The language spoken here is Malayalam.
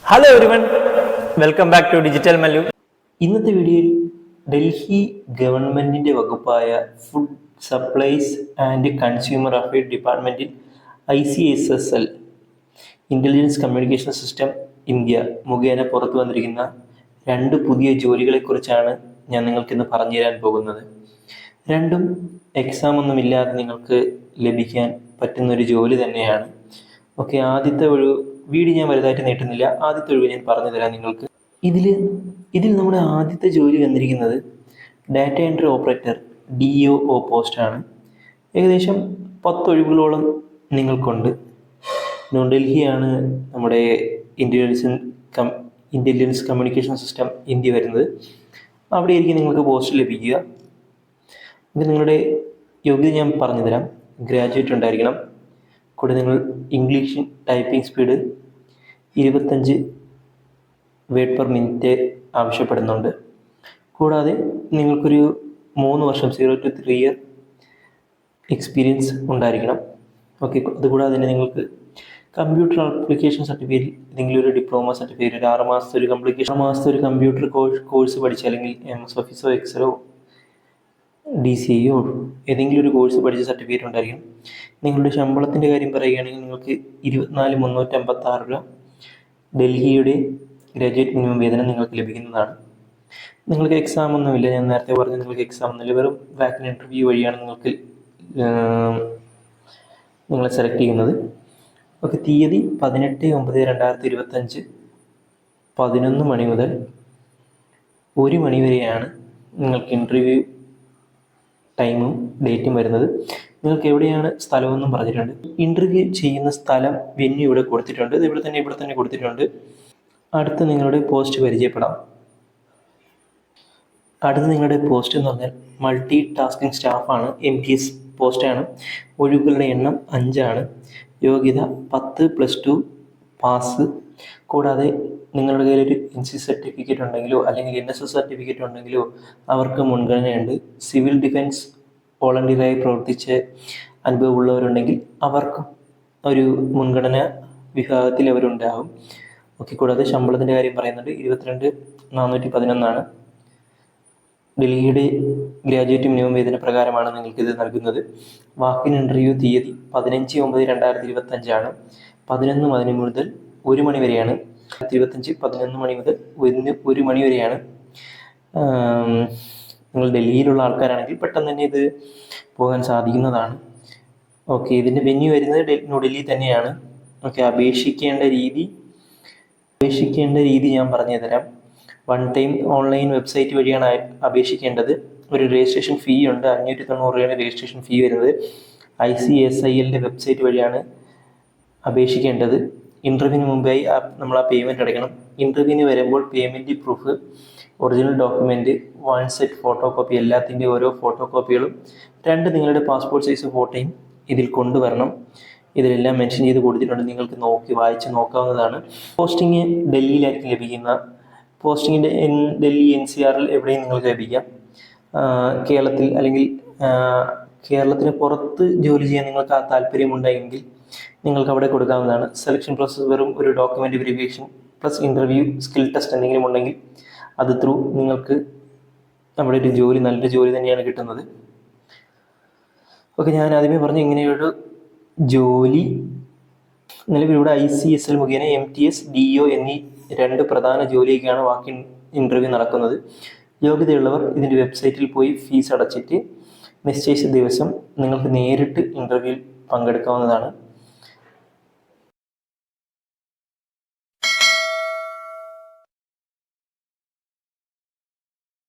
Hello everyone, welcome back to digital Mallu. ഇന്നത്തെ വീഡിയോയിൽ ഡൽഹി ഗവൺമെന്റിന്റെ വകുപ്പായ food supplies and consumer affairs ഡിപ്പാർട്ട്മെന്റിൽ ICSSL intelligence communication system India മുഖേന പുറത്തു വന്നിരിക്കുന്ന 2 പുതിയ ജോലികളെക്കുറിച്ചാണ് ഞാൻ നിങ്ങൾക്കിന്ന് പറഞ്ഞു തരാൻ പോകുന്നത്. രണ്ടും എക്സാം ഒന്നുമില്ലാതെ നിങ്ങൾക്ക് ലഭിക്കാൻ പറ്റുന്ന ഒരു ജോലി തന്നെയാണ്. ഓക്കെ, ആദ്യത്തെ ഒരു വീഡിയോ ഞാൻ വലുതായിട്ട് നീട്ടുന്നില്ല. ആദ്യത്തെ ഒഴിവ് ഞാൻ പറഞ്ഞു തരാം നിങ്ങൾക്ക്. ഇതിൽ നമ്മുടെ ആദ്യത്തെ ജോലി വന്നിരിക്കുന്നത് ഡാറ്റ എൻട്രി ഓപ്പറേറ്റർ DOO പോസ്റ്റാണ്. ഏകദേശം 10 ഒഴിവുകളോളം നിങ്ങൾക്കുണ്ട്. ന്യൂഡൽഹിയാണ് നമ്മുടെ ഇൻ്റലിജൻസ് കമ്മ്യൂണിക്കേഷൻ സിസ്റ്റം ഇന്ത്യ വരുന്നത്. അവിടെയായിരിക്കും നിങ്ങൾക്ക് പോസ്റ്റ് ലഭിക്കുക. ഇത് നിങ്ങളുടെ യോഗ്യത ഞാൻ പറഞ്ഞു തരാം. ഗ്രാജുവേറ്റ് ഉണ്ടായിരിക്കണം. കൂടെ നിങ്ങൾ English typing speed 25 word per minute ആവശ്യപ്പെടുന്നുണ്ട്. കൂടാതെ നിങ്ങൾക്കൊരു 3 വർഷം 0 to 3 ഇയർ എക്സ്പീരിയൻസ് ഉണ്ടായിരിക്കണം. ഓക്കെ, അതുകൂടാതെ തന്നെ നിങ്ങൾക്ക് കമ്പ്യൂട്ടർ ആപ്ലിക്കേഷൻ സർട്ടിഫിക്കറ്റ്, ഏതെങ്കിലും ഒരു ഡിപ്ലോമ സർട്ടിഫിക്കറ്റ്, ഒരു 6 മാസത്തെ ഒരു കമ്പ്യൂട്ടർ കോഴ്സ് പഠിച്ച, അല്ലെങ്കിൽ MS ഓഫീസോ എക്സലോ DCAയോ ഏതെങ്കിലും ഒരു കോഴ്സ് പഠിച്ച സർട്ടിഫിക്കറ്റ് ഉണ്ടായിരിക്കും. നിങ്ങളുടെ ശമ്പളത്തിൻ്റെ കാര്യം പറയുകയാണെങ്കിൽ നിങ്ങൾക്ക് 24,356 രൂപ ഡൽഹിയുടെ ഗ്രാജുവേറ്റ് മിനിമം വേതനം നിങ്ങൾക്ക് ലഭിക്കുന്നതാണ്. നിങ്ങൾക്ക് എക്സാം ഒന്നുമില്ല. ഞാൻ നേരത്തെ പറഞ്ഞു, നിങ്ങൾക്ക് എക്സാം ഒന്നുമില്ല. വെറും വാക്കിൻ ഇൻ്റർവ്യൂ വഴിയാണ് നിങ്ങളെ സെലക്ട് ചെയ്യുന്നത്. ഓക്കെ, തീയതി 18/9/2025 11 മണി മുതൽ 1 മണി വരെയാണ് നിങ്ങൾക്ക് ഇൻ്റർവ്യൂ ടൈമും ഡേറ്റും വരുന്നത്. നിങ്ങൾക്ക് എവിടെയാണ് സ്ഥലമെന്നും പറഞ്ഞിട്ടുണ്ട്. ഇൻ്റർവ്യൂ ചെയ്യുന്ന സ്ഥലം വെന്യൂ ഇവിടെ കൊടുത്തിട്ടുണ്ട്. ഇത് ഇവിടെ തന്നെ കൊടുത്തിട്ടുണ്ട്. അടുത്ത നിങ്ങളുടെ പോസ്റ്റ് പരിചയപ്പെടാം. അടുത്ത നിങ്ങളുടെ പോസ്റ്റ് എന്ന് പറഞ്ഞാൽ മൾട്ടി ടാസ്കിംഗ് സ്റ്റാഫാണ്. MTS പോസ്റ്റാണ്. ഒഴിവുകളുടെ എണ്ണം 5 ആണ്. യോഗ്യത 10+2 പാസ്. കൂടാതെ നിങ്ങളുടെ കയ്യിലൊരു NC സർട്ടിഫിക്കറ്റ് ഉണ്ടെങ്കിലോ അല്ലെങ്കിൽ NSS സർട്ടിഫിക്കറ്റ് ഉണ്ടെങ്കിലോ അവർക്ക് മുൻഗണനയുണ്ട്. സിവിൽ ഡിഫൻസ് വോളണ്ടിയറായി പ്രവർത്തിച്ച് അനുഭവമുള്ളവരുണ്ടെങ്കിൽ അവർക്കും ഒരു മുൻഗണന വിഭാഗത്തിൽ അവരുണ്ടാകും. ഓക്കെ, കൂടാതെ ശമ്പളത്തിൻ്റെ കാര്യം പറയുന്നുണ്ട്. 22,411 ഡൽഹിയുടെ ഗ്രാജുവേറ്റ് മിനിമം വേതന പ്രകാരമാണ് നിങ്ങൾക്കിത് നൽകുന്നത്. വാക്കിൻ ഇൻ്റർവ്യൂ തീയതി 15/9/2025 11 മണി മുതൽ 1 മണി വരെയാണ്. 11 മണി മുതൽ 1 മണി വരെയാണ്. നിങ്ങൾ ഡൽഹിയിലുള്ള ആൾക്കാരാണെങ്കിൽ പെട്ടെന്ന് തന്നെ ഇത് പോകാൻ സാധിക്കുന്നതാണ്. ഓക്കെ, ഇതിൻ്റെ വെന്യൂ വരുന്നത് ന്യൂഡൽഹി തന്നെയാണ്. ഓക്കെ, അപേക്ഷിക്കേണ്ട രീതി ഞാൻ പറഞ്ഞു തരാം. 1 ടൈം ഓൺലൈൻ വെബ്സൈറ്റ് വഴിയാണ് അപേക്ഷിക്കേണ്ടത്. ഒരു രജിസ്ട്രേഷൻ ഫീ ഉണ്ട്. 590 രൂപയാണ് രജിസ്ട്രേഷൻ ഫീ വരുന്നത്. ICSILൻ്റെ വെബ്സൈറ്റ് വഴിയാണ് അപേക്ഷിക്കേണ്ടത്. ഇൻ്റർവ്യൂവിന് മുമ്പായി നമ്മൾ ആ പേയ്മെൻറ്റ് അടയ്ക്കണം. ഇൻ്റർവ്യൂവിന് വരുമ്പോൾ payment proof, original document, 1 set photo copy, എല്ലാത്തിൻ്റെ ഓരോ ഫോട്ടോ കോപ്പികളും, 2 നിങ്ങളുടെ പാസ്പോർട്ട് സൈസ് ഫോട്ടോയും ഇതിൽ കൊണ്ടുവരണം. ഇതിലെല്ലാം മെൻഷൻ ചെയ്ത് കൊടുത്തിട്ടുണ്ട്. നിങ്ങൾക്ക് വായിച്ച് നോക്കാവുന്നതാണ്. പോസ്റ്റിംഗ് ഡൽഹിയിലായിരിക്കും ലഭിക്കുന്ന. പോസ്റ്റിങ്ങിൻ്റെ ഡൽഹി NCRൽ എവിടെയും നിങ്ങൾക്ക് ലഭിക്കാം. കേരളത്തിൽ അല്ലെങ്കിൽ കേരളത്തിന് പുറത്ത് ജോലി ചെയ്യാൻ നിങ്ങൾക്ക് താല്പര്യമുണ്ടെങ്കിൽ നിങ്ങൾക്ക് അവിടെ കൊടുക്കാവുന്നതാണ്. സെലക്ഷൻ പ്രോസസ്സ് വെറും ഒരു document verification plus interview, skill test എന്തെങ്കിലും ഉണ്ടെങ്കിൽ അത് ത്രൂ നിങ്ങൾക്ക് നമ്മുടെ ഒരു ജോലി, നല്ലൊരു ജോലി തന്നെയാണ് കിട്ടുന്നത്. ഓക്കെ, ഞാൻ ആദ്യമേ പറഞ്ഞു ഇങ്ങനെയൊരു ജോലി നിലവിലൂടെ ICSL മുഖേന MTS DO എന്നീ 2 പ്രധാന ജോലിയൊക്കെയാണ് വാക്കിൻ ഇൻ്റർവ്യൂ നടക്കുന്നത്. യോഗ്യതയുള്ളവർ ഇതിൻ്റെ വെബ്സൈറ്റിൽ പോയി ഫീസ് അടച്ചിട്ട് നിശ്ചയിച്ച ദിവസം നിങ്ങൾക്ക് നേരിട്ട് ഇൻ്റർവ്യൂവിൽ പങ്കെടുക്കാവുന്നതാണ്.